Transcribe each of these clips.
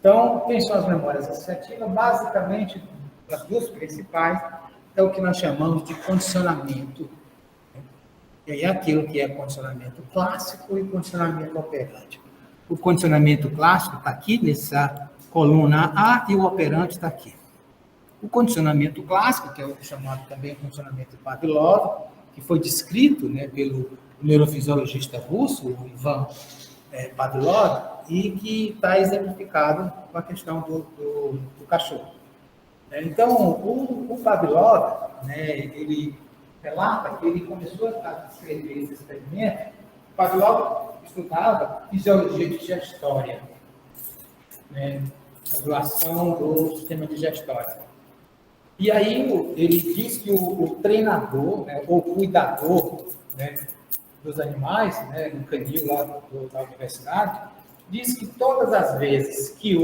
Então, quem são as memórias associativas? Basicamente, as duas principais é o que nós chamamos de condicionamento. E aí, aquilo que é condicionamento clássico e condicionamento operante. O condicionamento clássico está aqui, nessa coluna A, e o operante está aqui. O condicionamento clássico, que é o chamado também condicionamento Pavlov, que foi descrito, né, pelo neurofisiologista russo, o Ivan Pavlov, e que está exemplificado com a questão do cachorro. Então, o Pavlov, né, ele relata que ele começou a descrever esse experimento. O Pavlov estudava fisiologia digestória, né, regulação do sistema digestório. E aí ele diz que o treinador, né, ou cuidador, né, dos animais, né, no canil lá da universidade, diz que todas as vezes que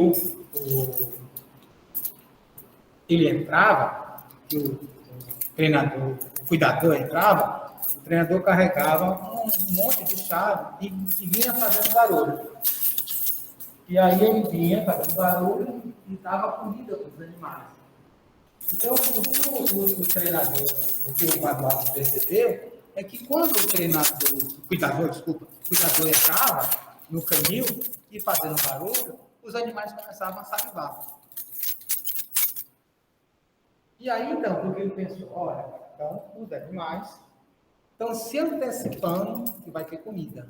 ele entrava, que o treinador, o cuidador entrava, o treinador carregava um monte de chave e vinha fazendo barulho. E aí ele vinha fazendo barulho e dava comida para os animais. Então, o treinador, o que o Pavlov percebeu, é que quando o cuidador entrava no canil e fazendo barulho, os animais começavam a salivar. E aí, então, porque ele pensou, olha, então, os animais estão se antecipando que vai ter comida.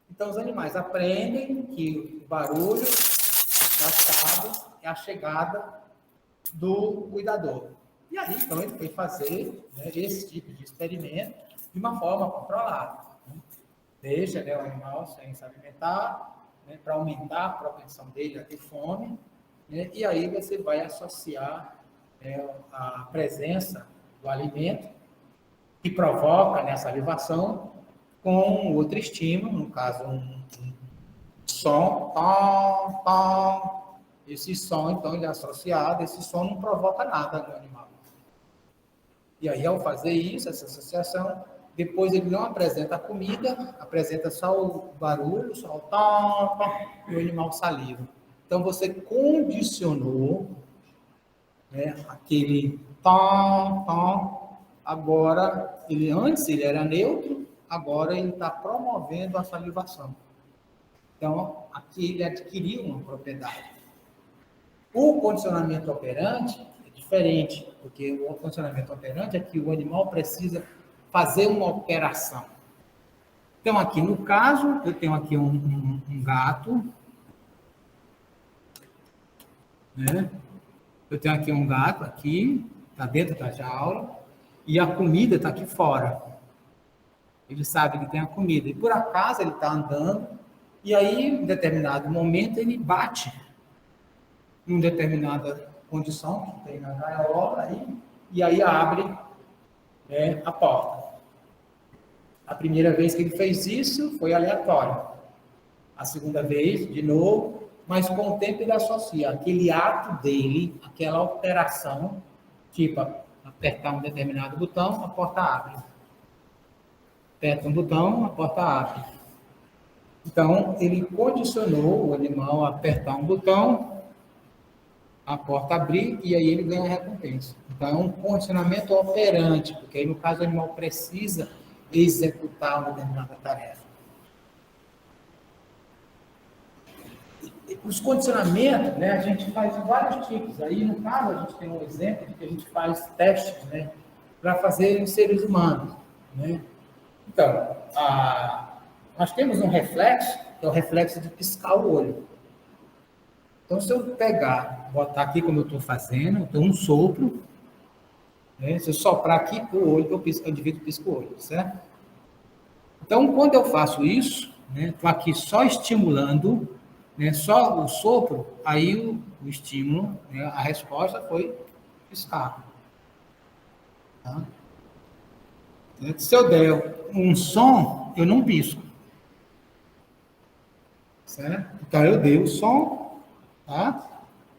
Então, os animais aprendem que o barulho das chaves é a chegada do cuidador. E aí, então, ele foi fazer, né, esse tipo de experimento de uma forma controlada. Né? Deixa, né, o animal sem se alimentar, né, para aumentar a propensão dele a ter fome, né, e aí você vai associar, né, a presença do alimento que provoca, né, a salivação com outro estímulo, no caso, um som, tom, tom. Esse som, então, ele é associado, esse som não provoca nada no animal. E aí, ao fazer isso, essa associação, depois ele não apresenta a comida, apresenta só o barulho, só o tom, tom, e o animal saliva. Então, você condicionou, né, aquele tom, tom, agora, antes ele era neutro, agora ele está promovendo a salivação. Então, aqui ele adquiriu uma propriedade. O condicionamento operante é diferente, porque o condicionamento operante é que o animal precisa fazer uma operação. Então, aqui no caso, eu tenho aqui um gato, né? Eu tenho aqui um gato, aqui, está dentro da jaula, e a comida está aqui fora. Ele sabe que tem a comida, e por acaso ele está andando, e aí, em determinado momento, ele bate em determinada condição que tem na gaiola aí, e aí abre, né, a porta. A primeira vez que ele fez isso foi aleatório. A segunda vez, de novo, mas com o tempo ele associa aquele ato dele, aquela operação, tipo, apertar um determinado botão, a porta abre. Aperta um botão, a porta abre. Então, ele condicionou o animal a apertar um botão, a porta abrir, e aí ele ganha a recompensa. Então, é um condicionamento operante, porque aí, no caso, o animal precisa executar uma determinada tarefa. Os condicionamentos, né, a gente faz vários tipos. Aí, no caso, a gente tem um exemplo de que a gente faz testes, né, para fazer em seres humanos. Né? Então, nós temos um reflexo, que é o reflexo de piscar o olho. Então, se eu pegar, botar aqui como eu estou fazendo, eu tenho um sopro, né? Se eu soprar aqui o olho, o indivíduo pisca o olho, certo? Então, quando eu faço isso, estou aqui só estimulando, né, só o sopro, aí o estímulo, né, a resposta foi piscar. Tá? Se eu der um som, eu não pisco. Certo? Então, eu dei o som, tá?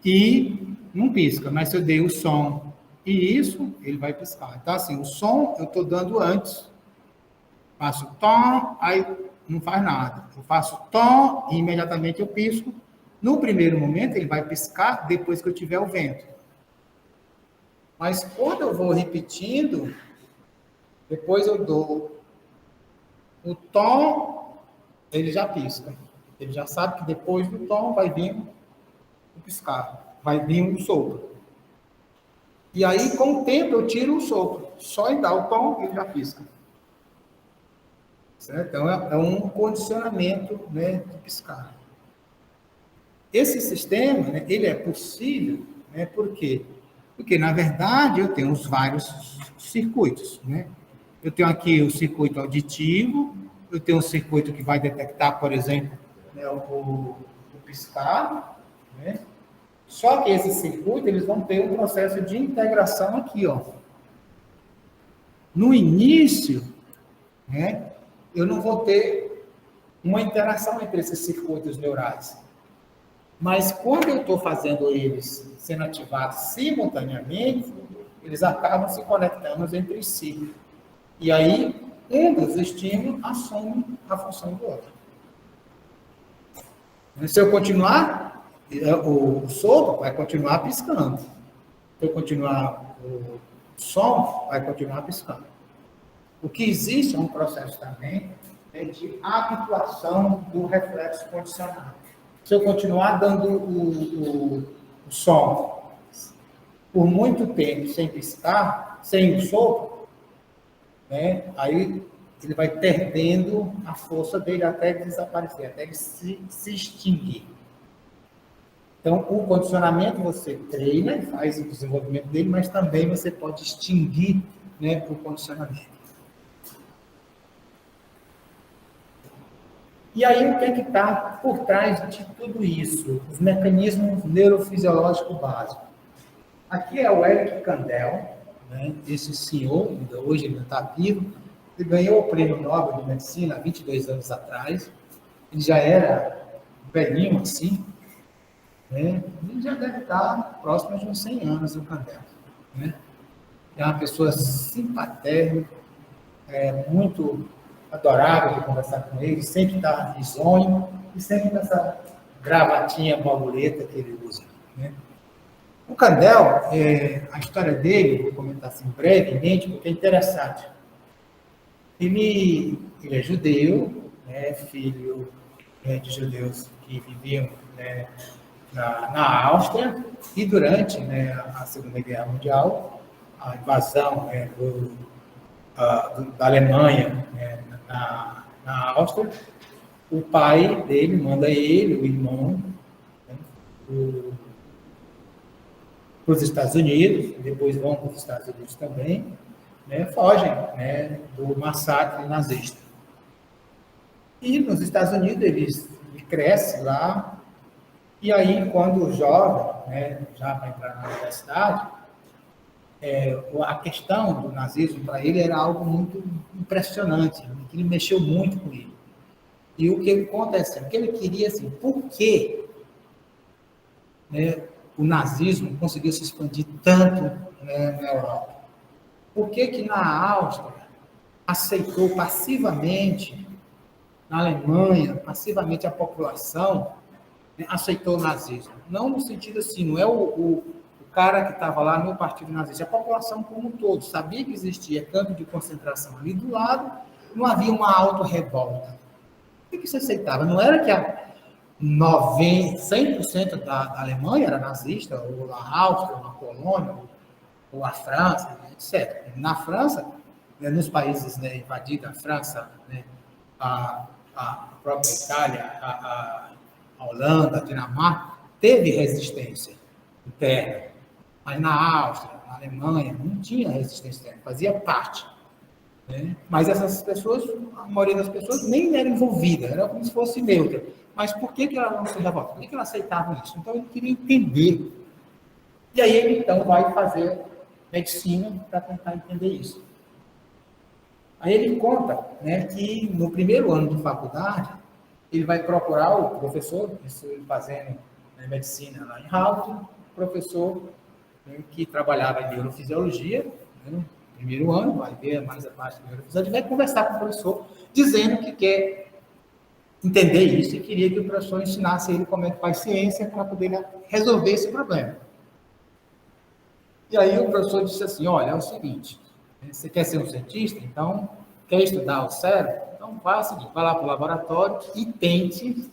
E não pisca, mas se eu dei o som e isso, ele vai piscar. Então, assim, o som eu estou dando antes. Faço tom, aí não faz nada. Eu faço tom e imediatamente eu pisco, No primeiro momento, ele vai piscar depois que eu tiver o vento. Mas quando eu vou repetindo, depois eu dou o tom, ele já pisca. Ele já sabe que depois do tom vai vir o piscar, vai vir um sopro. E aí, com o tempo, eu tiro o sopro. Só em dar o tom, ele já pisca. Certo? Então, é um condicionamento, né, de piscar. Esse sistema, né, ele é possível, né, por quê? Porque, na verdade, eu tenho os vários circuitos, né? Eu tenho aqui o circuito auditivo, eu tenho um circuito que vai detectar, por exemplo, né, o piscar, né? Só que esses circuitos, eles vão ter um processo de integração aqui, ó. No início, né, eu não vou ter uma interação entre esses circuitos neurais. Mas quando eu estou fazendo eles sendo ativados simultaneamente, eles acabam se conectando entre si. E aí, um dos estímulos assume a função do outro. Se eu continuar, o sopro vai continuar piscando. Se eu continuar, o som vai continuar piscando. O que existe é um processo também de habituação do reflexo condicionado. Se eu continuar dando o som por muito tempo sem piscar, sem o sopro, né, aí ele vai perdendo a força dele até desaparecer, até ele se extinguir. Então, o condicionamento você treina e faz o desenvolvimento dele, mas também você pode extinguir, né, o condicionamento. E aí, o que é que está por trás de tudo isso? Os mecanismos neurofisiológicos básicos. Aqui é o Eric Kandel, né? Esse senhor, ainda hoje ele não está vivo, ele ganhou o Prêmio Nobel de Medicina há 22 anos atrás. Ele já era velhinho assim, né? Ele já deve estar próximo de uns 100 anos, o Kandel, né? É uma pessoa simpatérrima, muito adorável de conversar com ele, sempre está risonho e sempre com essa gravatinha borboleta que ele usa, né? O Kandel, a história dele, vou comentar assim brevemente, porque é interessante. Ele é judeu, né, filho de judeus que viviam, né, na Áustria, e durante, né, a Segunda Guerra Mundial, a invasão, né, da Alemanha, né, na Áustria, o pai dele manda ele, o irmão, né, para os Estados Unidos, depois vão para os Estados Unidos também, né, fogem, né, do massacre nazista. E nos Estados Unidos ele cresce lá, e aí quando jovem, né, já vai entrar na universidade, a questão do nazismo para ele era algo muito impressionante, né, que ele mexeu muito com ele. E o que acontece? O que ele queria, assim, por que, né, o nazismo conseguiu se expandir tanto, né, na Europa? Por que na Áustria aceitou passivamente, na Alemanha, passivamente a população, né, aceitou o nazismo? Não no sentido assim, não é o cara que estava lá no partido nazista, a população como um todo sabia que existia campo de concentração ali do lado, não havia uma auto-revolta. O que se aceitava? Não era que 100% da Alemanha era nazista, ou a Áustria, ou a Polônia, ou a França, etc. Na França, né, nos países, né, invadidos, a França, né, a própria Itália, a Holanda, a Dinamarca, teve resistência interna. Mas na Áustria, na Alemanha, não tinha resistência interna, fazia parte. Né? Mas essas pessoas, a maioria das pessoas nem era envolvida, era como se fosse neutra. Mas por que ela não se revolta? Por que ela aceitava isso? Então ele queria entender. E aí ele então vai fazer medicina para tentar entender isso. Aí ele conta, né, que no primeiro ano de faculdade, ele vai procurar o professor, fazendo, né, medicina lá em Harvard, professor, né, que trabalhava em neurofisiologia, né, no primeiro ano, vai ver mais a parte de neurofisiologia, vai conversar com o professor, dizendo que quer entender isso e queria que o professor ensinasse ele como é que faz ciência para poder resolver esse problema. E aí o professor disse assim, olha, é o seguinte, você quer ser um cientista, então quer estudar o cérebro? Então faça, vá lá para o laboratório e tente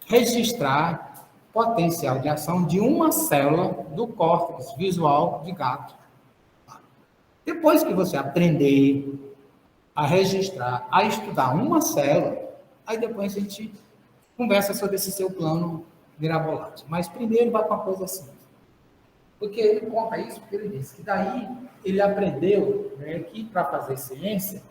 registrar potencial de ação de uma célula do córtex visual de gato. Depois que você aprender a registrar, a estudar uma célula, aí depois a gente conversa sobre esse seu plano mirabolante. Mas primeiro vai com uma coisa assim. Porque ele conta isso, porque ele diz que daí ele aprendeu, né, que para fazer ciência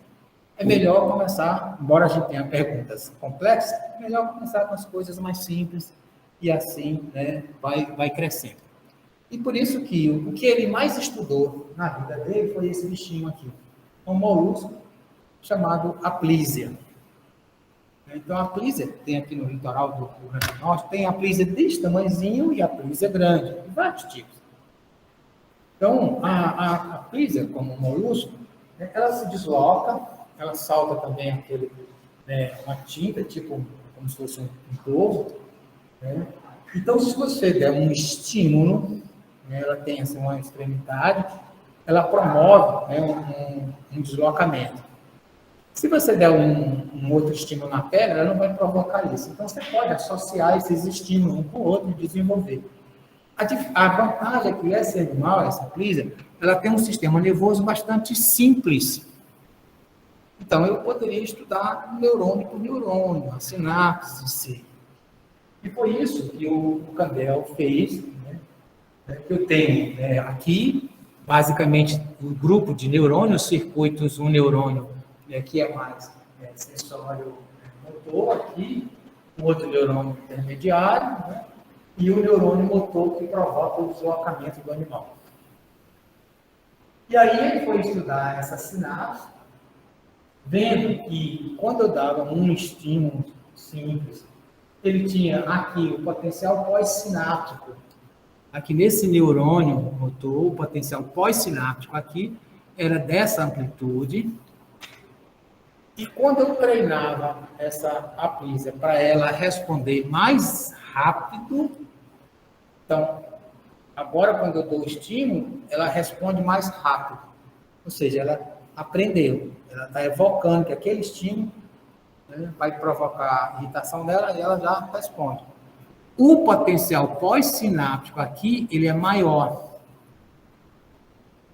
é melhor começar, embora a gente tenha perguntas complexas, é melhor começar com as coisas mais simples e assim, né, vai crescendo. E por isso que o que ele mais estudou na vida dele foi esse bichinho aqui, um molusco chamado Aplysia. Então, a Aplysia tem aqui no litoral do Rio Grande do Norte, tem a Aplysia desse tamanhozinho e a Aplysia grande, de vários tipos. Então, a Aplysia, como um molusco, né, ela se desloca, ela salta também aquele, né, uma tinta, tipo como se fosse um polvo. Né? Então, se você der um estímulo, né, ela tem assim, uma extremidade, ela promove, né, um deslocamento. Se você der um outro estímulo na pele, ela não vai provocar isso. Então, você pode associar esses estímulos um com o outro e desenvolver. A vantagem é que esse animal, essa Aplysia, ela tem um sistema nervoso bastante simples. Então, eu poderia estudar neurônio por neurônio, a sinapse em si. E foi isso que o Candel fez, né, que eu tenho, né, aqui, basicamente, um grupo de neurônios, circuitos, um neurônio, né, que é mais sensório motor aqui, um outro neurônio intermediário, né, e o neurônio motor que provoca o deslocamento do animal. E aí ele foi estudar essa sinapse, vendo que quando eu dava um estímulo simples, ele tinha aqui o potencial pós-sináptico. Aqui nesse neurônio motor, o potencial pós-sináptico aqui era dessa amplitude. E quando eu treinava essa Aplysia para ela responder mais rápido, então, agora quando eu dou o estímulo, ela responde mais rápido. Ou seja, ela aprendeu, ela está evocando que aquele estímulo, né, vai provocar a irritação dela e ela já responde. O potencial pós-sináptico aqui, ele é maior.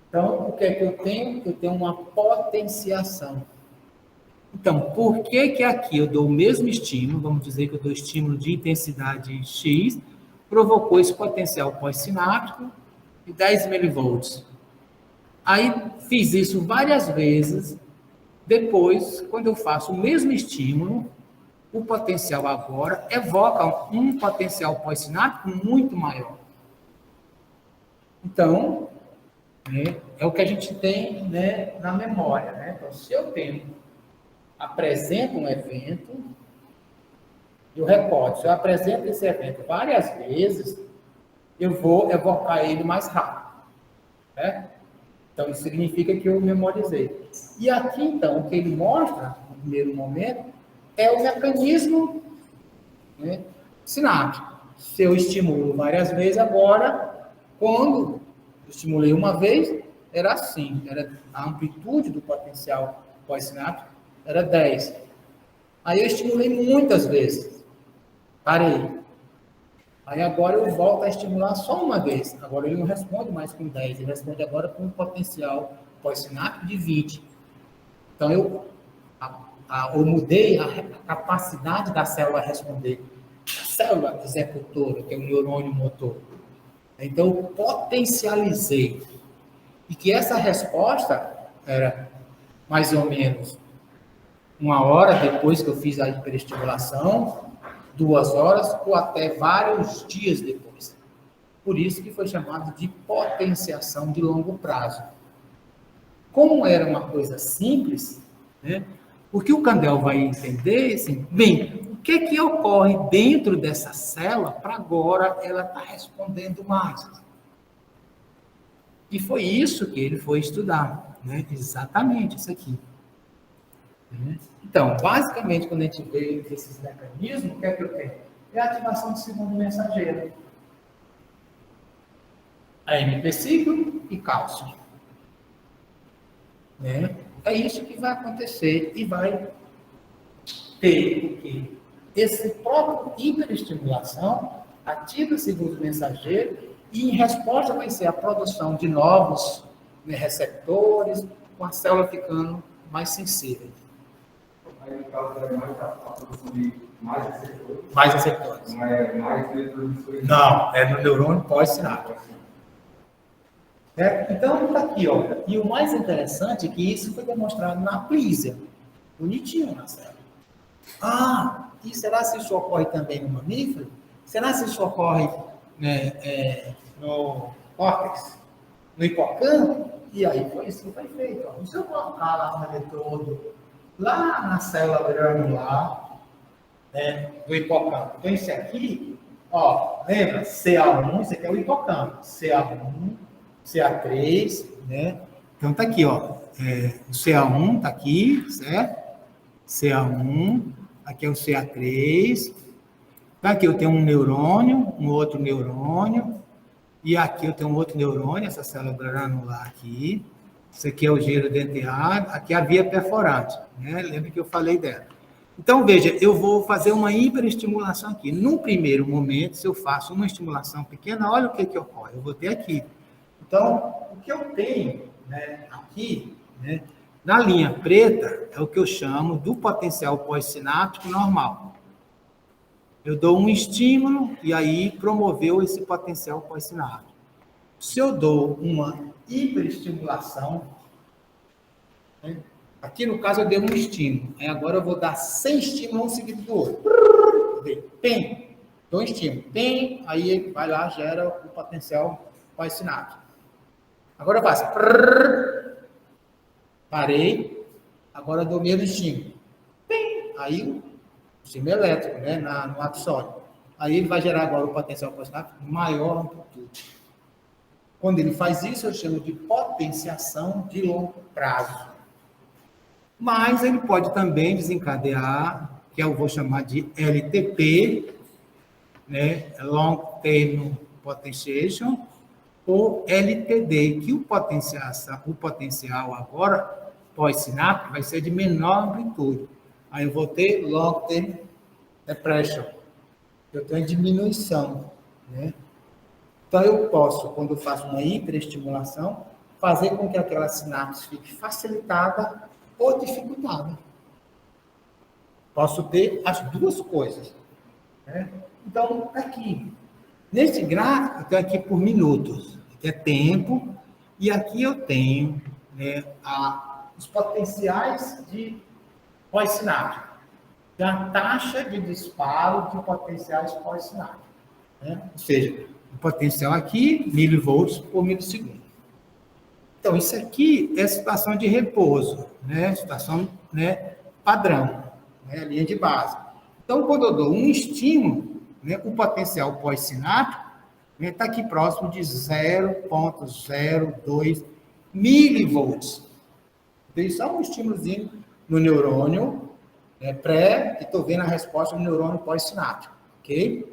Então, o que é que eu tenho? Eu tenho uma potenciação. Então, por que aqui eu dou o mesmo estímulo, vamos dizer que eu dou estímulo de intensidade X, provocou esse potencial pós-sináptico de 10 milivolts. Aí, fiz isso várias vezes, depois, quando eu faço o mesmo estímulo, o potencial agora evoca um potencial pós-sináptico muito maior. Então, né, é o que a gente tem, né, na memória. Né? Então, se eu apresento um evento, eu recordo. Se eu apresento esse evento várias vezes, eu vou evocar ele mais rápido. Né? Então, isso significa que eu memorizei. E aqui, então, o que ele mostra, no primeiro momento, é o mecanismo, né, sináptico. Se eu estimulo várias vezes, agora, quando eu estimulei uma vez, era assim, era a amplitude do potencial pós-sináptico era 10. Aí eu estimulei muitas vezes, parei. Aí agora eu volto a estimular só uma vez. Agora ele não responde mais com 10, ele responde agora com um potencial pós-sináptico de 20. Então eu mudei a capacidade da célula responder. A célula executora, que é o neurônio motor. Então eu potencializei. E que essa resposta era mais ou menos 1 hora depois que eu fiz a hiperestimulação, 2 horas ou até vários dias depois. Por isso que foi chamado de potenciação de longo prazo. Como era uma coisa simples, né, o que o Candel vai entender, assim, bem, o que ocorre dentro dessa célula para agora ela estar respondendo mais? E foi isso que ele foi estudar, né? Exatamente isso aqui. Então, basicamente, quando a gente vê esses mecanismos, o que é que eu tenho? É a ativação do segundo mensageiro. AMP ciclo e cálcio. Né? É isso que vai acontecer e vai ter o quê? Esse próprio hiperestimulação ativa o segundo mensageiro e, em resposta, vai ser a produção de novos, né, receptores, com a célula ficando mais sensível. Aí, no caso, é mais a produção de mais receptores. Mais receptores. Não é mais neurotransmissores. Não, é no neurônio pós-sináptico. Então, está aqui, ó. E o mais interessante é que isso foi demonstrado na plísia. Bonitinho na célula. Ah, e será se isso ocorre também no mamífero? Será se isso ocorre, né, no córtex, no hipocampo? E aí foi isso que foi feito. Ó. Se eu colocar lá um eletrodo, lá na célula granular, né, do hipocampo. Então, esse aqui, ó, lembra? CA1, esse aqui é o hipocampo. CA1, CA3, né? Então, tá aqui, ó. O CA1 tá aqui, certo? CA1, aqui é o CA3. Então, aqui eu tenho um neurônio, um outro neurônio, e aqui eu tenho um outro neurônio, essa célula granular aqui. Isso aqui é o giro denteado, aqui é a via perforante, né? Lembra que eu falei dela. Então, veja, eu vou fazer uma hiperestimulação aqui. Num primeiro momento, se eu faço uma estimulação pequena, olha o que ocorre. Eu vou ter aqui. Então, o que eu tenho, né, aqui, né, na linha preta, é o que eu chamo do potencial pós-sináptico normal. Eu dou um estímulo e aí promoveu esse potencial pós-sináptico. Se eu dou uma hiperestimulação, né, aqui no caso eu dei um estímulo, aí agora eu vou dar 100 estímulos um seguido do outro. Tem, dou um estímulo, tem, aí ele vai lá, gera o potencial pós-sináptico. Agora eu faço, parei, agora eu dou menos estímulo. Aí o estímulo elétrico, né, no axônio. Aí ele vai gerar agora o potencial pós-sináptico maior amplitude. Quando ele faz isso, eu chamo de potenciação de longo prazo. Mas ele pode também desencadear, que eu vou chamar de LTP, né, Long Term Potentiation, ou LTD, que o potencial agora, pós-sináptico, vai ser de menor amplitude. Aí eu vou ter Long Term Depression. Eu tenho diminuição, né? Então, eu posso, quando eu faço uma hiperestimulação, fazer com que aquela sinapse fique facilitada ou dificultada. Posso ter as duas coisas. Né? Então, aqui, nesse gráfico, eu tenho aqui por minutos, que é tempo, e aqui eu tenho, né, os potenciais de pós-sináptico, a taxa de disparo de potenciais pós-sinápticos. Né? Ou seja, o potencial aqui, milivolts por milissegundo. Então, isso aqui é situação de repouso, né? Situação, né, padrão, né? Linha de base. Então, quando eu dou um estímulo, né, o potencial pós-sináptico está aqui próximo de 0,02 milivolts. Então, isso é um estímulozinho no neurônio pré, que estou vendo a resposta no neurônio pós-sináptico, ok?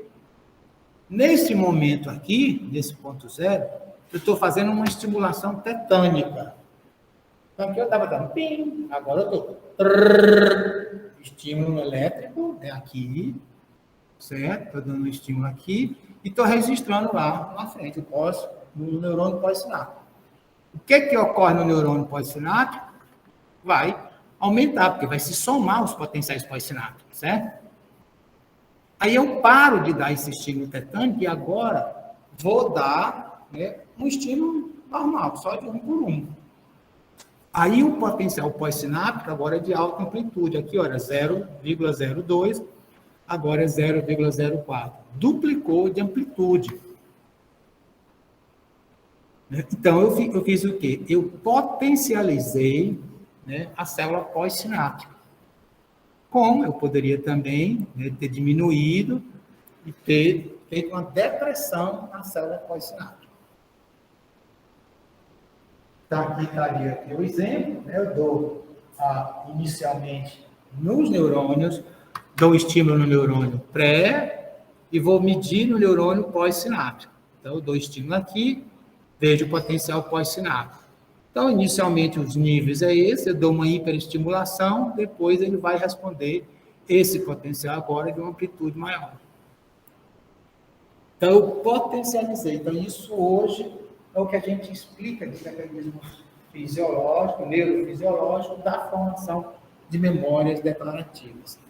Nesse momento aqui, nesse ponto zero, eu estou fazendo uma estimulação tetânica. Então, aqui eu estava dando pim, agora eu estou estímulo elétrico, né, aqui, certo? Estou dando um estímulo aqui e estou registrando lá na frente, no neurônio pós-sináptico. O que ocorre no neurônio pós-sináptico? Vai aumentar, porque vai se somar os potenciais pós-sinápticos, certo? Aí eu paro de dar esse estímulo tetânico e agora vou dar, né, um estímulo normal, só de 1 por 1. Aí o potencial pós-sináptico agora é de alta amplitude. Aqui, olha, 0,02, agora é 0,04. Duplicou de amplitude. Então, eu fiz o quê? Eu potencializei, né, a célula pós-sináptica. Como eu poderia também, né, ter diminuído e ter feito uma depressão na célula pós-sináptica. Então, aqui estaria aqui o exemplo, né, eu dou inicialmente nos neurônios, dou estímulo no neurônio pré e vou medir no neurônio pós-sináptico. Então, eu dou estímulo aqui, vejo o potencial pós-sináptico. Então, inicialmente, os níveis é esse, eu dou uma hiperestimulação, depois ele vai responder esse potencial agora de uma amplitude maior. Então, eu potencializei. Então, isso hoje é o que a gente explica de mecanismo fisiológico, neurofisiológico, da formação de memórias declarativas.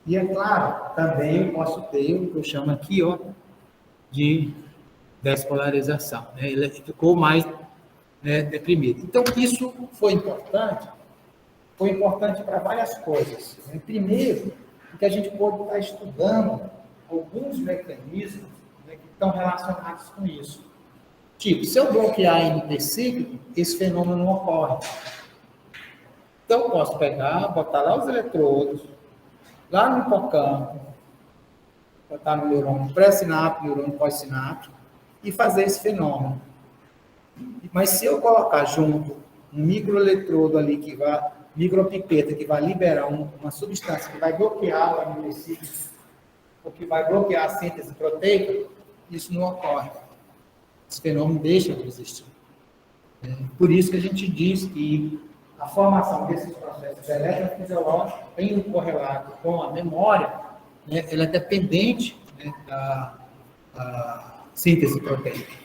E, é claro, também eu posso ter o que eu chamo aqui, ó, de despolarização. Né? Ele ficou mais deprimido. Então, isso foi importante para várias coisas. Né? Primeiro, porque a gente pode estar estudando alguns mecanismos, né, que estão relacionados com isso. Tipo, se eu bloquear NP cíclico, esse fenômeno não ocorre. Então, eu posso pegar, botar lá os eletrodos, lá no hipocampo, botar no neurônio pré-sináptico, neurônio pós-sináptico, e fazer esse fenômeno. Mas se eu colocar junto um microeletrodo ali, micropipeta, que vai liberar uma substância que vai bloquear o aminoácido, ou que vai bloquear a síntese proteica, isso não ocorre. Esse fenômeno deixa de existir. Por isso que a gente diz que a formação desses processos eletrofisiológicos tem um correlato com a memória, né, ela é dependente, né, da síntese proteica.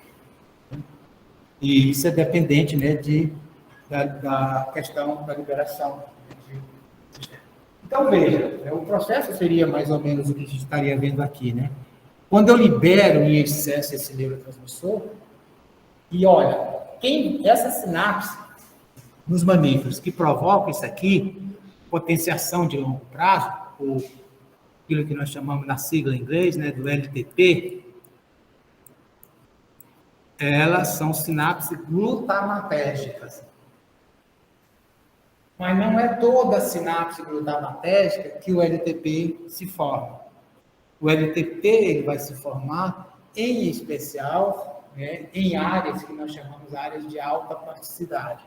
E isso é dependente, né, da questão da liberação. Então, veja, o processo seria mais ou menos o que a gente estaria vendo aqui, né? Quando eu libero em excesso esse neurotransmissor, e olha, essa sinapse nos mamíferos que provoca isso aqui, potenciação de longo prazo, ou aquilo que nós chamamos na sigla em inglês, né, do LTP, elas são sinapses glutamatérgicas. Mas não é toda a sinapse glutamatérgica que o LTP se forma. O LTP ele vai se formar, em especial, né, em áreas que nós chamamos áreas de alta plasticidade,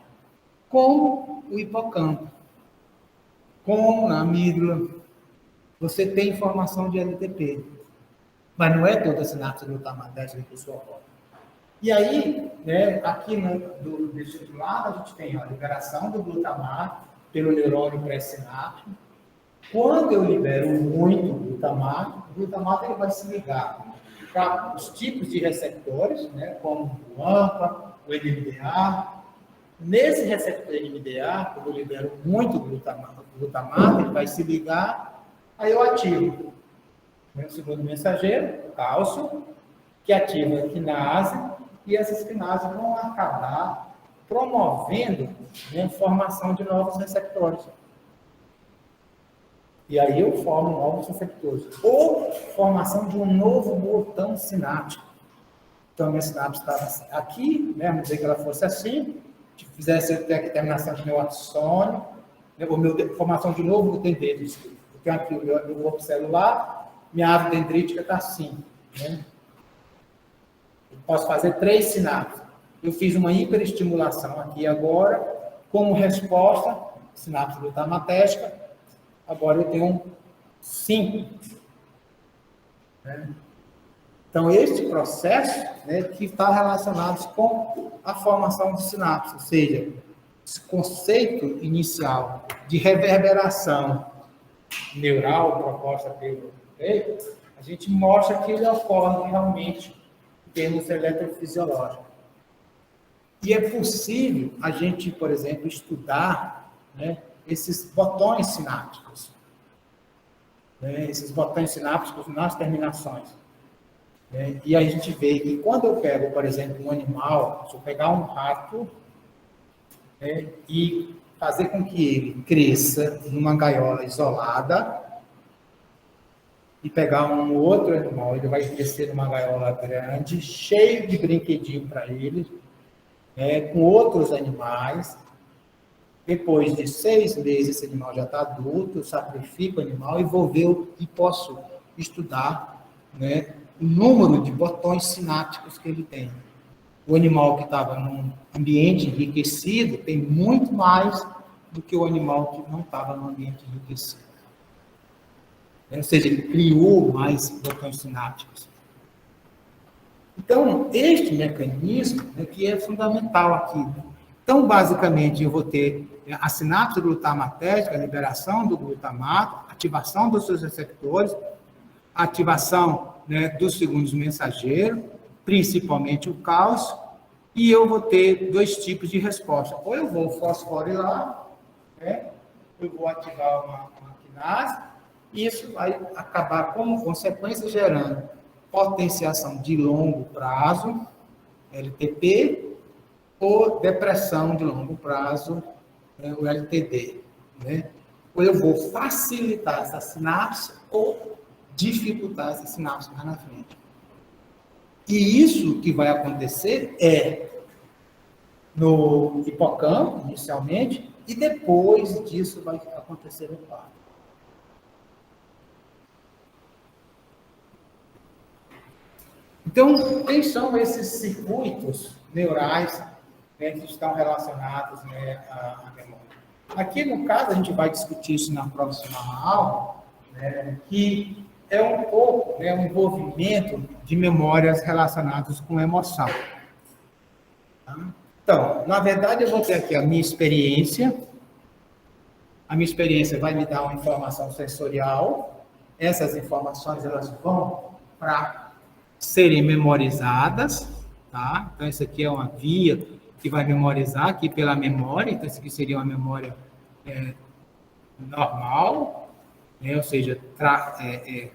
como o hipocampo, como na amígdala. Você tem formação de LTP, mas não é toda a sinapse glutamatérgica que isso ocorre. E aí, né, aqui desse outro lado, a gente tem a liberação do glutamato pelo neurônio pré-sináptico. Quando eu libero muito glutamato, o glutamato ele vai se ligar para os tipos de receptores, né, como o AMPA, o NMDA. Nesse receptor NMDA, quando eu libero muito glutamato, ele vai se ligar, aí eu ativo o segundo mensageiro, o cálcio, que ativa a quinase, e essas quinases vão acabar promovendo, né, formação de novos receptores. E aí eu formo novos receptores. Ou formação de um novo botão sináptico. Então, a minha sinapse estava aqui, né, vamos dizer que ela fosse assim, fizesse a terminação de meu axônio, né, ou formação de novo dendrítico. Eu tenho aqui o meu corpo celular, minha árvore dendrítica está assim, né? Eu posso fazer 3 sinapses. Eu fiz uma hiperestimulação aqui agora, como resposta, sinapse glutamatérgica, agora eu tenho 5. Né? Então, este processo, né, que está relacionado com a formação de sinapse, ou seja, esse conceito inicial de reverberação neural proposta pelo Frey, a gente mostra que ele ocorre realmente em termos eletrofisiológicos. E é possível a gente, por exemplo, estudar, né, esses botões sinápticos. Né, esses botões sinápticos nas terminações. Né, e aí a gente vê que quando eu pego, por exemplo, um animal, se eu pegar um rato, né, e fazer com que ele cresça numa gaiola isolada, e pegar um outro animal, ele vai crescer numa gaiola grande, cheio de brinquedinho para ele, com outros animais. Depois de 6 meses, esse animal já está adulto, eu sacrifico o animal e vou ver e posso estudar, né, o número de botões sinápticos que ele tem. O animal que estava num ambiente enriquecido tem muito mais do que o animal que não estava no ambiente enriquecido. Ou seja, ele criou mais botões sinápticos. Então, este mecanismo que é fundamental aqui. Então, basicamente, eu vou ter a sinapse glutamatérgica, a liberação do glutamato, ativação dos seus receptores, ativação dos segundos mensageiros, principalmente o cálcio, e eu vou ter dois tipos de resposta. Ou eu vou fosforilar, eu vou ativar uma quinase, e isso vai acabar, como consequência, gerando potenciação de longo prazo, LTP, ou depressão de longo prazo, o LTD. Ou eu vou facilitar essa sinapse, ou dificultar essa sinapse mais na frente. E isso que vai acontecer no hipocampo, inicialmente, e depois disso vai acontecer no quarto. Então, quem são esses circuitos neurais que estão relacionados à memória? Aqui, no caso, a gente vai discutir isso na próxima aula, que é um pouco um envolvimento de memórias relacionadas com emoção. Tá? Então, na verdade, eu vou ter aqui a minha experiência. A minha experiência vai me dar uma informação sensorial. Essas informações elas vão para serem memorizadas. Tá? Então, isso aqui é uma via que vai memorizar aqui pela memória. Então, isso aqui seria uma memória normal, ou seja,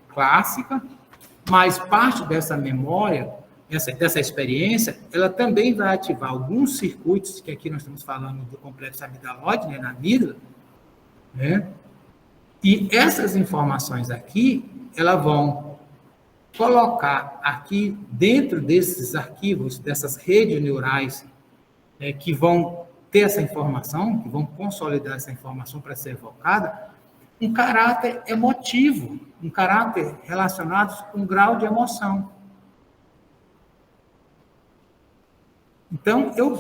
clássica. Mas parte dessa memória, dessa experiência, ela também vai ativar alguns circuitos, que aqui nós estamos falando do complexo amidalóide, na amígdala, e essas informações aqui, elas vão colocar aqui dentro desses arquivos, dessas redes neurais, que vão ter essa informação, que vão consolidar essa informação para ser evocada, um caráter emotivo, um caráter relacionado com um grau de emoção. Então, eu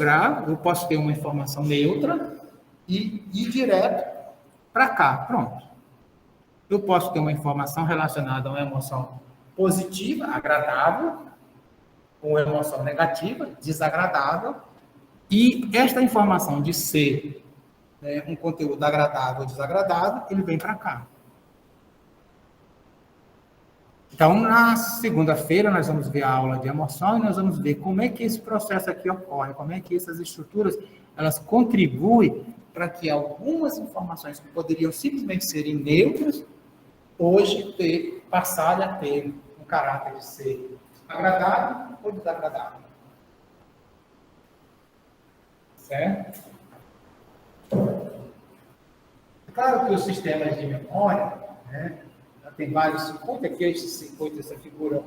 posso ter uma informação neutra e ir direto para cá, pronto. Eu posso ter uma informação relacionada a uma emoção positiva, agradável, ou uma emoção negativa, desagradável, e esta informação de ser um conteúdo agradável ou desagradável, ele vem para cá. Então, na segunda-feira, nós vamos ver a aula de emoção e nós vamos ver como é que esse processo aqui ocorre, como é que essas estruturas, elas contribuem para que algumas informações que poderiam simplesmente serem neutras, hoje passarem a ter um caráter de ser agradável ou desagradável. Certo? É claro que os sistemas de memória, tem vários circuitos, aqui esse circuito, essa figura,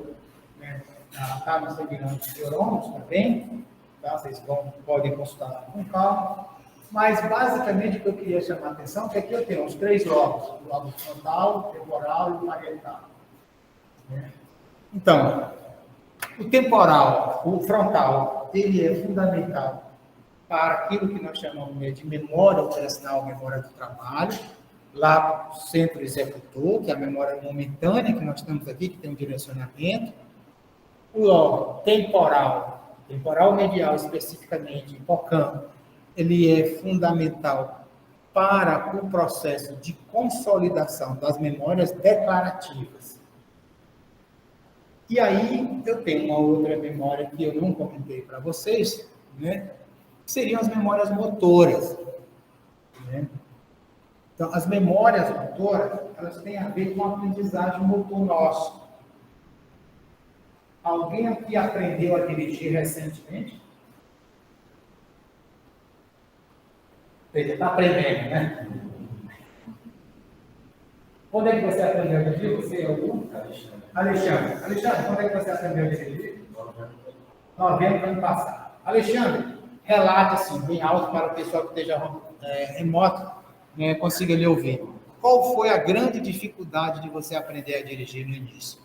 está no segmento de neurônios também, tá? Vocês podem consultar com calma, mas basicamente o que eu queria chamar a atenção é que aqui eu tenho os três lobos, o lobo frontal, o temporal e o parietal. Então, o temporal, o frontal, ele é fundamental para aquilo que nós chamamos de memória operacional, memória do trabalho, lá no centro executor, que é a memória momentânea que nós temos aqui, que tem um direcionamento. O lobo temporal medial especificamente, hipocampo, ele é fundamental para o processo de consolidação das memórias declarativas. E aí, eu tenho uma outra memória que eu não comentei para vocês, que seriam as memórias motoras. Então, as memórias motoras, elas têm a ver com a aprendizagem motor nosso. Alguém aqui aprendeu a dirigir recentemente? Você está aprendendo, né? Quando é que você aprendeu a dirigir? Você é algum? Alexandre. Alexandre, quando é que você aprendeu a dirigir? Novembro do ano passado. Alexandre, relate assim, bem alto para o pessoal que esteja remoto, consiga lhe ouvir. Qual foi a grande dificuldade de você aprender a dirigir no início?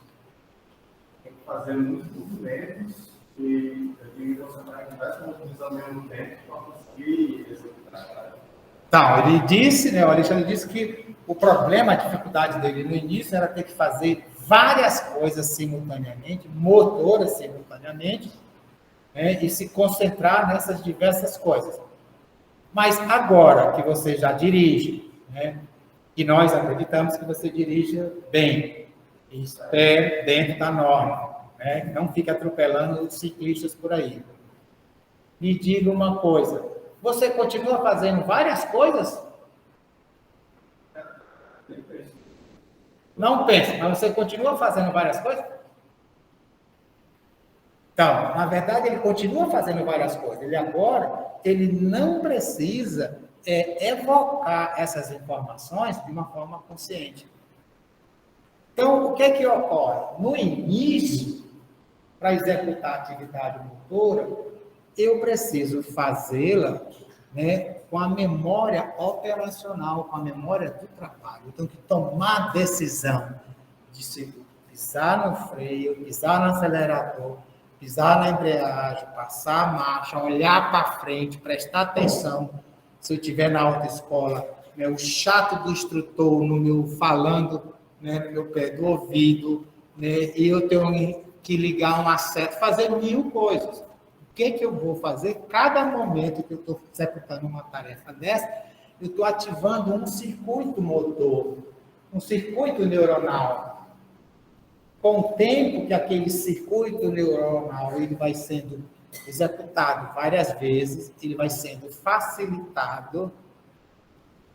Tem que fazer muitos movimentos e eu tenho que concentrar em diversos movimentos ao mesmo tempo para conseguir executar. Então, ele disse, né, o Alexandre disse que o problema, a dificuldade dele no início era ter que fazer várias coisas simultaneamente, motoras simultaneamente, né, e se concentrar nessas diversas coisas. Mas agora que você já dirige, né, e nós acreditamos que você dirija bem, isso é dentro da norma, né, não fique atropelando os ciclistas por aí. Me diga uma coisa, você continua fazendo várias coisas? Não pensa, mas você continua fazendo várias coisas? Então, na verdade, ele continua fazendo várias coisas. Ele não precisa evocar essas informações de uma forma consciente. Então, o que é que ocorre? No início, para executar a atividade motora, eu preciso fazê-la, né, com a memória operacional, com a memória do trabalho. Eu tenho que tomar decisão de se pisar no freio, pisar no acelerador, pisar na embreagem, passar a marcha, olhar para frente, prestar atenção. Se eu estiver na autoescola, né, o chato do instrutor no meu falando, né, no meu pé do ouvido, né, e eu tenho que ligar um acerto, fazer 1000 coisas. O que eu vou fazer? Cada momento que eu estou executando uma tarefa dessa, eu estou ativando um circuito motor, um circuito neuronal. Com o tempo que aquele circuito neuronal ele vai sendo executado várias vezes, ele vai sendo facilitado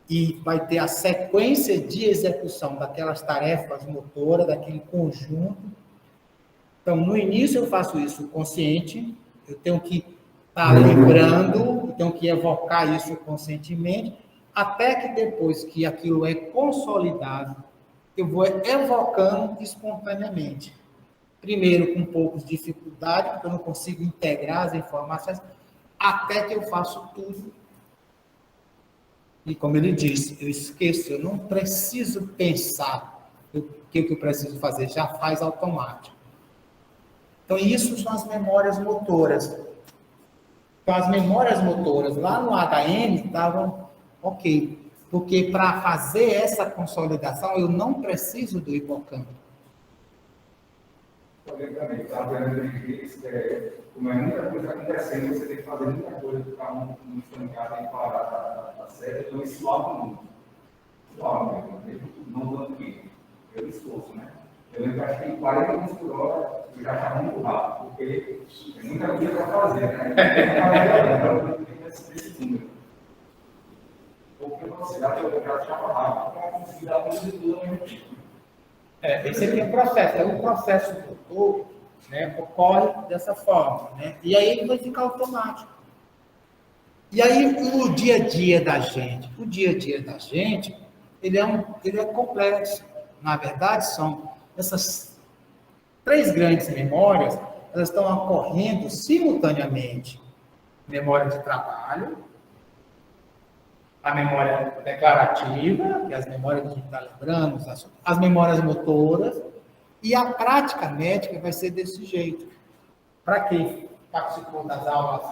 e vai ter a sequência de execução daquelas tarefas motoras, daquele conjunto. Então, no início eu faço isso consciente, eu tenho que estar lembrando, eu tenho que evocar isso conscientemente, até que depois que aquilo é consolidado, eu vou evocando espontaneamente. Primeiro com poucas dificuldades, porque eu não consigo integrar as informações, até que eu faço tudo. E como ele disse, eu esqueço, eu não preciso pensar o que eu preciso fazer, já faz automático. Então, isso são as memórias motoras. Então, as memórias motoras lá no HM estavam ok. Porque para fazer essa consolidação, eu não preciso do hipocampo. Também, está vendo como é muita coisa acontecendo, você tem que fazer muita coisa para um estancado e parar da série, então isso suava muito. Suava mesmo, não tanto que eu esforço, né? Eu lembro que acho que em 40 km por hora eu já estava muito rápido, porque tem muita coisa para fazer, né? Então, tem que esse número. Porque você já estava rápido, para conseguir dar tudo ao mesmo tempo. Esse aqui é o processo. O processo motor, né, ocorre dessa forma, né? E aí ele vai ficar automático. E aí o dia a dia da gente, ele é complexo. Na verdade, são essas 3 grandes memórias, elas estão ocorrendo simultaneamente. Memória de trabalho, a memória declarativa, que é as memórias que a gente está lembrando, as memórias motoras, e a prática médica vai ser desse jeito. Para quem participou das aulas,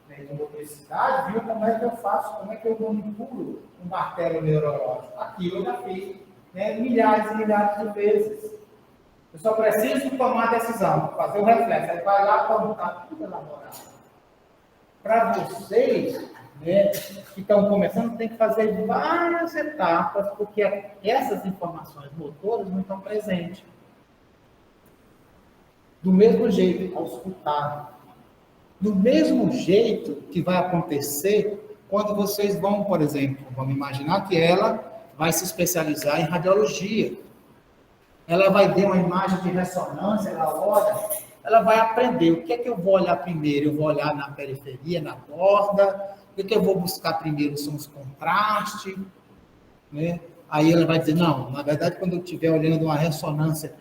né, de motricidade, viu como é que eu faço, como é que eu manipulo um martelo neurológico. Aquilo eu já fiz, né, milhares e milhares de vezes. Eu só preciso tomar a decisão, fazer o reflexo. Aí vai lá, está tudo elaborado. Para vocês, né, que estão começando, tem que fazer várias etapas, porque essas informações motoras não estão presentes. Do mesmo jeito, ao escutar. Do mesmo jeito que vai acontecer quando vocês vão, por exemplo, vamos imaginar que ela vai se especializar em radiologia. Ela vai ver uma imagem de ressonância, ela vai aprender. O que é que eu vou olhar primeiro? Eu vou olhar na periferia, na borda. O que eu vou buscar primeiro são os contrastes. Né? Aí ela vai dizer, não, na verdade, quando eu estiver olhando uma ressonância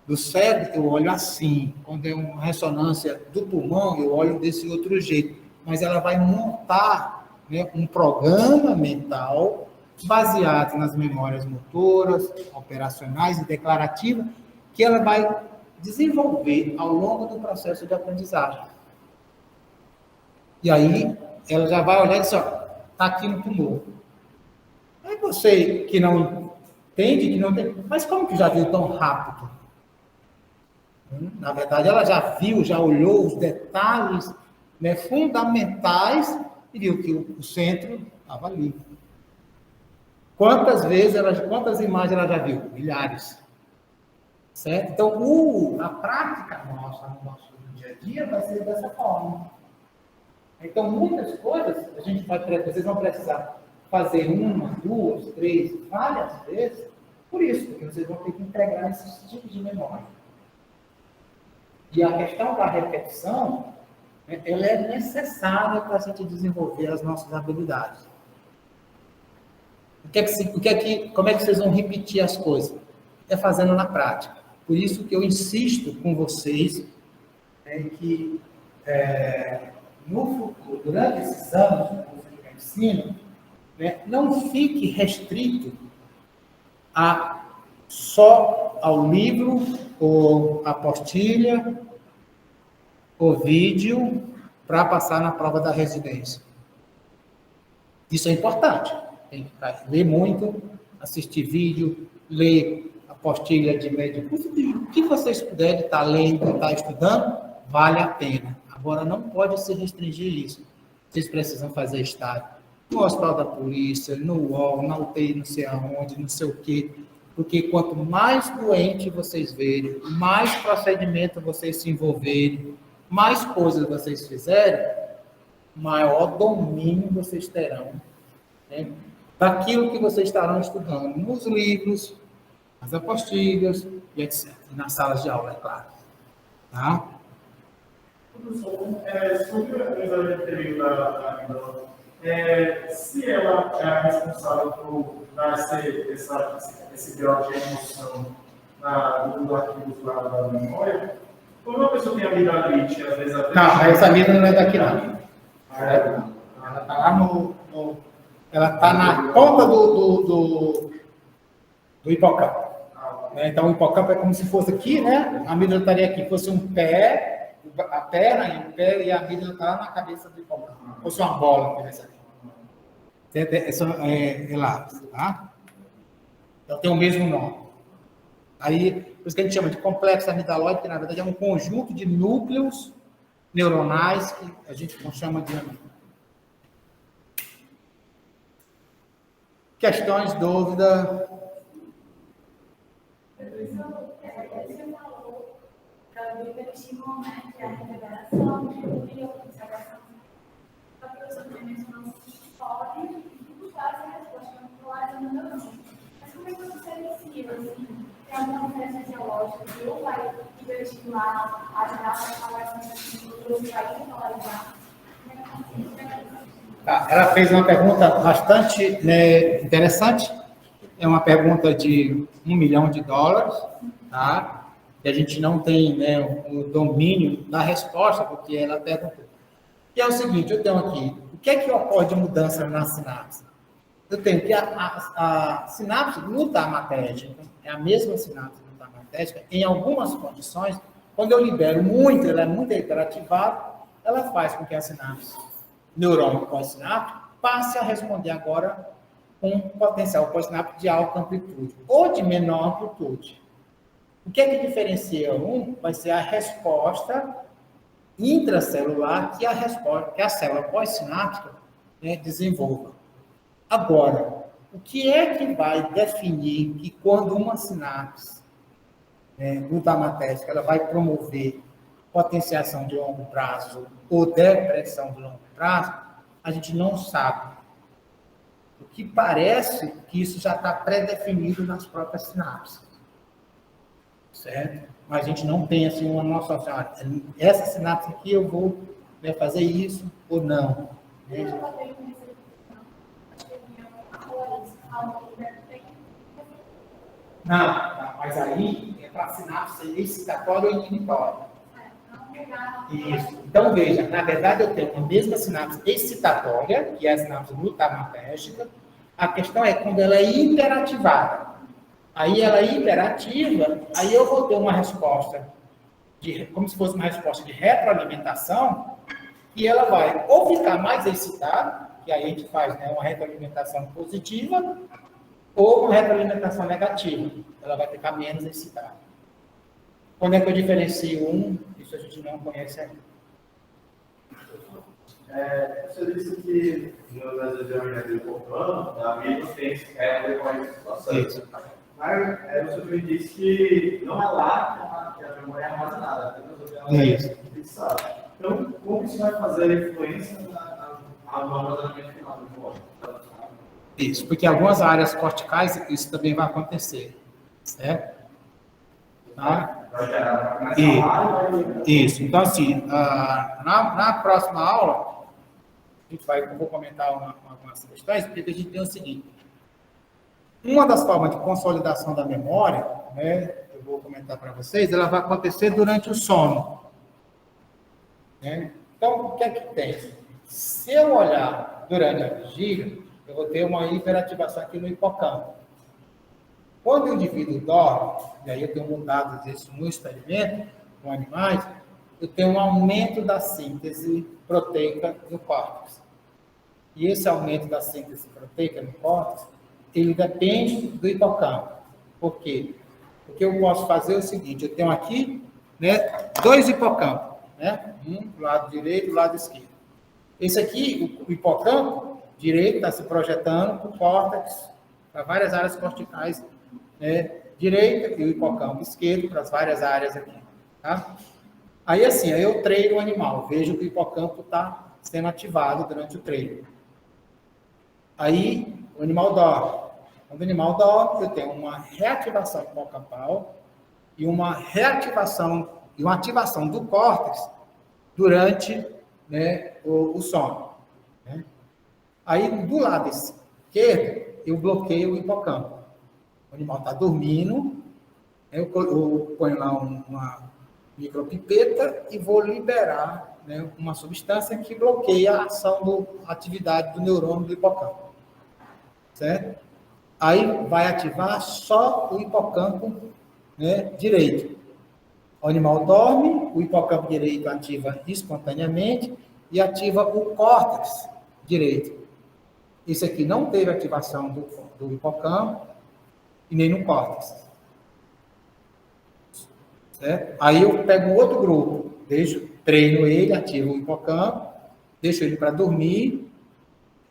do cérebro, eu olho assim. Quando é uma ressonância do pulmão, eu olho desse outro jeito. Mas ela vai montar, né, um programa mental baseado nas memórias motoras, operacionais e declarativas, que ela vai desenvolver ao longo do processo de aprendizagem. E aí, ela já vai olhar e dizer, ó, está aqui no tumor. Aí você que não entende, que não tem, mas como que já viu tão rápido? Na verdade, ela já viu, já olhou os detalhes, né, fundamentais e viu que o centro estava ali. Quantas imagens ela já viu? Milhares. Certo? Então, a prática nossa no nosso dia a dia vai ser dessa forma. Então, muitas coisas vocês vão precisar fazer uma, duas, três, várias vezes, por isso, porque vocês vão ter que integrar esses tipos de memória. E a questão da repetição, né, ela é necessária para a gente desenvolver as nossas habilidades. Como é que vocês vão repetir as coisas? É fazendo na prática. Por isso que eu insisto com vocês, né, que no futuro, durante esses anos de curso de medicina, né, não fique restrito só ao livro, ou apostilha, ou vídeo, para passar na prova da residência. Isso é importante. Tem que ler muito, assistir vídeo, ler apostilha de médico. O que vocês puderem estar lendo, estar estudando, vale a pena. Agora, não pode se restringir isso. Vocês precisam fazer estágio no Hospital da Polícia, no UOL, na UTI, não sei aonde, não sei o quê. Porque quanto mais doente vocês verem, mais procedimento vocês se envolverem, mais coisas vocês fizerem, maior domínio vocês terão, né, daquilo que vocês estarão estudando nos livros, nas apostilhas e etc. E nas salas de aula, é claro. Tá? Professor, sobre o exame anterior da amígdala, se ela é a responsável por dar esse grau de emoção dos arquivos lá da memória, quando uma pessoa tem amidalite, às vezes até... Não, essa amígdala não é daqui, não. Ela está lá ela está na ponta do hipocampo. Então, o hipocampo é como se fosse aqui, né? A amígdala estaria aqui, fosse um pé, a perna e o pé, e a amígdala está lá na cabeça do hipocampo. Fosse uma bola, por exemplo. É lá, tá? Então, tem o mesmo nome. Aí, por isso que a gente chama de complexo amidalóide, que na verdade é um conjunto de núcleos neuronais que a gente chama de amígdala. Questões, dúvida? Você falou do hiperestímulo, né, que é a revelação, e a observação. A professora também mencionou que pode buscar essa resposta controlar ainda não. Mas como é que você inicia, assim, tem alguma diferença fisiológica que ou vai hiperestimular, ajudar a avaliação assim, ou vai polarizar? Ela fez uma pergunta bastante, né, interessante. É uma pergunta de $1 milhão, tá? E a gente não tem, né, o domínio da resposta, porque ela perguntou. E é o seguinte, eu tenho aqui, o que é que ocorre de mudança na sinapse? Eu tenho que a sinapse glutamatérgica, é a mesma sinapse glutamatérgica, em algumas condições, quando eu libero muito, ela é muito hiperativada, ela faz com que a sinapse, neurônio pós-sináptico, passe a responder agora com um potencial pós-sináptico de alta amplitude ou de menor amplitude. O que é que diferencia um? Vai ser a resposta intracelular que a célula pós-sináptica, né, desenvolva. Agora, o que é que vai definir que quando uma sinapse, né, glutamatérgica, ela vai promover potenciação de longo prazo ou depressão de longo prazo, a gente não sabe. O que parece que isso já está pré-definido nas próprias sinapses. Certo? Mas a gente não tem assim uma nossa... Essa sinapse aqui eu vou, né, fazer isso ou não. Né? Não, mas aí é para sinapse excitatória ou inibitória. Isso. Então, veja, na verdade eu tenho a mesma sinapse excitatória, que é a sinapse glutamatérgica. A questão é quando ela é hiperativada. Aí ela é hiperativa, aí eu vou ter uma resposta, como se fosse uma resposta de retroalimentação, e ela vai ou ficar mais excitada, que aí a gente faz, né, uma retroalimentação positiva ou uma retroalimentação negativa. Ela vai ficar menos excitada. Quando é que eu diferencio um? Isso a gente não conhece ainda. Você disse que nas regiões do hipocampo, a menos tem decorrente da situação. Isso. Mas você também disse que não é lá que a memória é armazenada, Isso. fixada. Então, como isso vai fazer a influência no armazenamento final do corpo? Isso, porque algumas áreas corticais isso também vai acontecer, certo? Tá? Isso. Então, assim, na próxima aula, eu vou comentar algumas questões, porque a gente tem o seguinte. Uma das formas de consolidação da memória, né, eu vou comentar para vocês, ela vai acontecer durante o sono. Né? Então, o que é que tem? Se eu olhar durante a vigília, eu vou ter uma hiperativação aqui no hipocampo. Quando o indivíduo dorme, e aí eu tenho mudado isso no experimento com animais, eu tenho um aumento da síntese proteica no córtex. E esse aumento da síntese proteica no córtex, ele depende do hipocampo. Por quê? Porque eu posso fazer o seguinte, eu tenho aqui, né, dois hipocampos, né? Um do lado direito e do lado esquerdo. Esse aqui, o hipocampo direito está se projetando para o córtex, para várias áreas corticais, né, direita, e o hipocampo esquerdo para as várias áreas aqui. Tá? Aí assim, aí eu treino o animal, vejo que o hipocampo está sendo ativado durante o treino. Aí o animal dorme. Quando o animal dorme, eu tenho uma reativação hipocampal e uma reativação e uma ativação do córtex durante, né, o sono. Né? Aí, do lado esquerdo, eu bloqueio o hipocampo. O animal está dormindo, eu ponho lá uma micropipeta e vou liberar, né, uma substância que bloqueia a ação a atividade do neurônio do hipocampo. Certo? Aí vai ativar só o hipocampo, né, direito. O animal dorme, o hipocampo direito ativa espontaneamente e ativa o córtex direito. Esse aqui não teve ativação do hipocampo e nem no córtex. Certo? Aí eu pego um outro grupo, treino ele, ativo o hipocampo, deixo ele para dormir.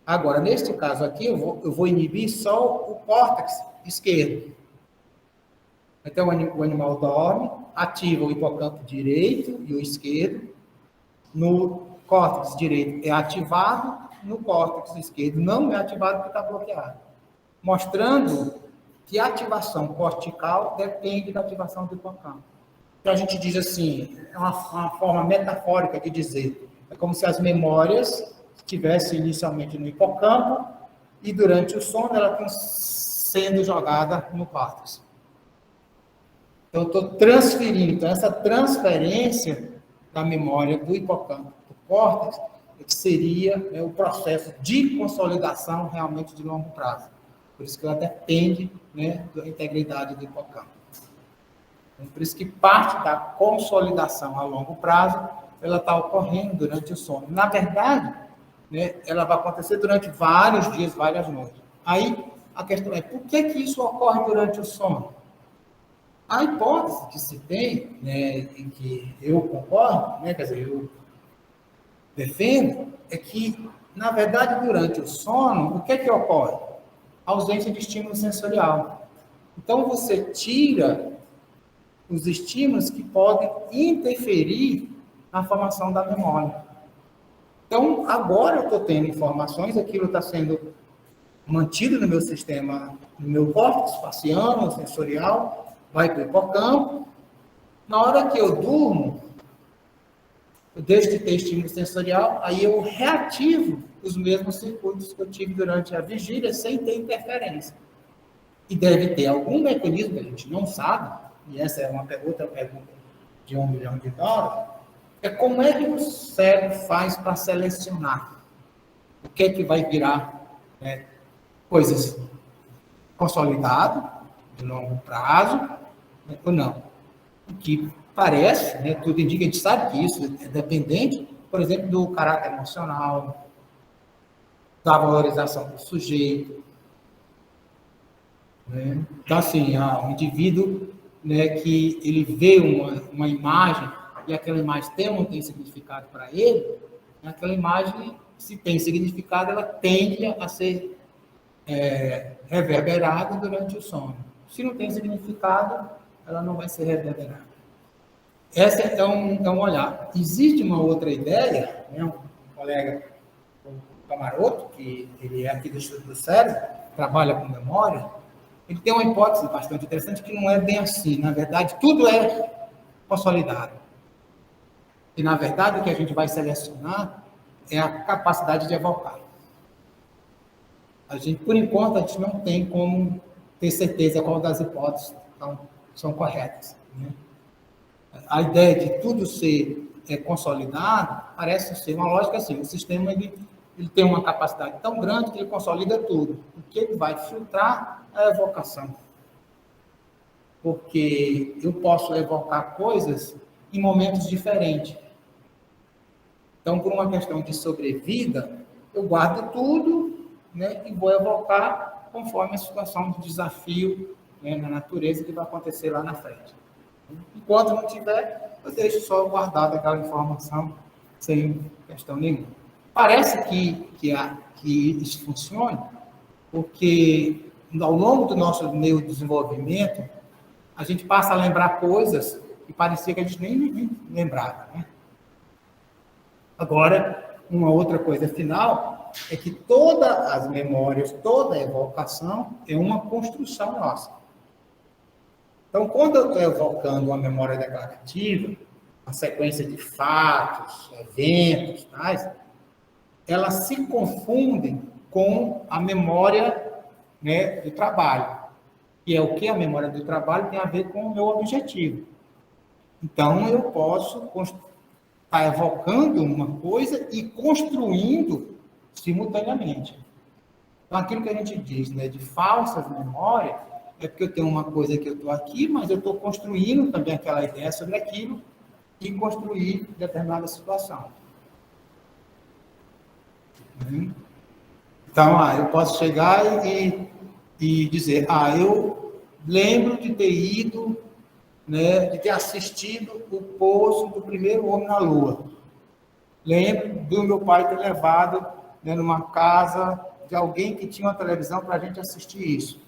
Agora, neste caso aqui, eu vou inibir só o córtex esquerdo. Então, o animal dorme, ativa o hipocampo direito e o esquerdo. No córtex direito é ativado, no córtex esquerdo não é ativado porque está bloqueado. Mostrando que a ativação cortical depende da ativação do hipocampo. Então, a gente diz assim, é uma forma metafórica de dizer, é como se as memórias estivessem inicialmente no hipocampo e durante o sono ela está sendo jogada no córtex. Então, eu estou transferindo. Então, essa transferência da memória do hipocampo para o córtex seria, né, o processo de consolidação realmente de longo prazo. Por isso que ela depende, né, da integridade do hipocampo. Então, por isso que parte da consolidação a longo prazo ela está ocorrendo durante o sono. Na verdade, né, ela vai acontecer durante vários dias, várias noites. Aí, a questão é, por que isso ocorre durante o sono? A hipótese que se tem, né, em que eu concordo, né, quer dizer, eu defendo, é que, na verdade, durante o sono, o que ocorre? A ausência de estímulo sensorial. Então, você tira os estímulos que podem interferir na formação da memória. Então, agora eu estou tendo informações, aquilo está sendo mantido no meu sistema, no meu córtex faciano, sensorial, vai para o hipocampo. Na hora que eu durmo, eu deixo de ter estímulo sensorial, aí eu reativo os mesmos circuitos que eu tive durante a vigília, sem ter interferência. E deve ter algum mecanismo que a gente não sabe, e essa é uma outra pergunta de $1 milhão, é como é que o cérebro faz para selecionar o que é que vai virar, né, coisas consolidadas, de longo prazo, né, ou não. O que parece, né, tudo indica, a gente sabe que isso é dependente, por exemplo, do caráter emocional, da valorização do sujeito. Né? Então, assim, o indivíduo, né, que ele vê uma imagem e aquela imagem tem ou não tem significado para ele, aquela imagem, se tem significado, ela tende a ser reverberada durante o sono. Se não tem significado, ela não vai ser reverberada. Esse é um olhar. Existe uma outra ideia, né, um colega, o Camaroto, que ele é aqui do Estudo do Cérebro, trabalha com memória, ele tem uma hipótese bastante interessante que não é bem assim. Na verdade, tudo é consolidado. E, na verdade, o que a gente vai selecionar é a capacidade de evocar. A gente, por enquanto, a gente não tem como ter certeza qual das hipóteses são corretas. Né? A ideia de tudo ser consolidado parece ser uma lógica assim. O sistema ele tem uma capacidade tão grande que ele consolida tudo. O que ele vai filtrar é a evocação. Porque eu posso evocar coisas em momentos diferentes. Então, por uma questão de sobrevida, eu guardo tudo, né, e vou evocar conforme a situação de desafio, né, na natureza que vai acontecer lá na frente. Enquanto não tiver, eu deixo só guardada aquela informação sem questão nenhuma. Parece que isso funcione, porque ao longo do nosso neurodesenvolvimento, a gente passa a lembrar coisas que parecia que a gente nem lembrava, né? Agora, uma outra coisa final é que todas as memórias, toda a evocação é uma construção nossa. Então, quando eu estou evocando uma memória declarativa, uma sequência de fatos, eventos, tais, elas se confundem com a memória, né, do trabalho. Que é o que? A memória do trabalho tem a ver com o meu objetivo. Então, eu posso estar evocando uma coisa e construindo simultaneamente. Então, aquilo que a gente diz, né, de falsas memórias, é porque eu tenho uma coisa que eu estou aqui, mas eu estou construindo também aquela ideia sobre aquilo e construir determinada situação. Então, eu posso chegar e dizer, eu lembro de ter ido, né, de ter assistido o pouso do primeiro homem na Lua. Lembro do meu pai ter levado, né, numa casa de alguém que tinha uma televisão para a gente assistir isso.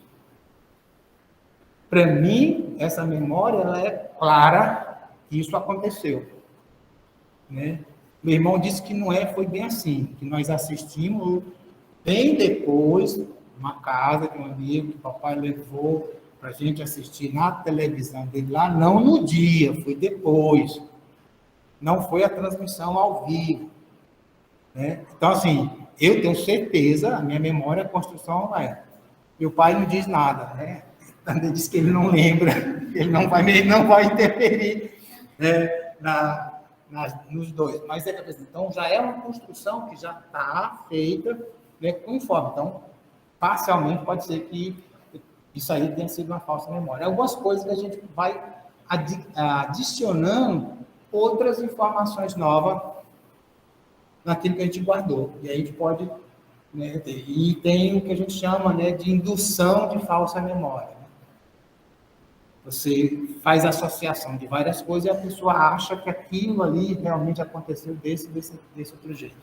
Para mim, essa memória ela é clara que isso aconteceu. Né? Meu irmão disse que não foi bem assim, que nós assistimos bem depois, uma casa de um amigo que o papai levou para a gente assistir na televisão dele lá, não no dia, foi depois. Não foi a transmissão ao vivo. Né? Então, assim, eu tenho certeza, a minha memória, a construção é. Meu pai não diz nada, né? Ele diz que ele não lembra, que ele não vai interferir, né, nos dois. Mas, então, já é uma construção que já está feita, né, conforme. Então, parcialmente, pode ser que isso aí tenha sido uma falsa memória. Algumas coisas que a gente vai adicionando outras informações novas naquilo que a gente guardou. E aí a gente pode, né, e tem o que a gente chama, né, de indução de falsa memória. Você faz associação de várias coisas e a pessoa acha que aquilo ali realmente aconteceu desse outro jeito.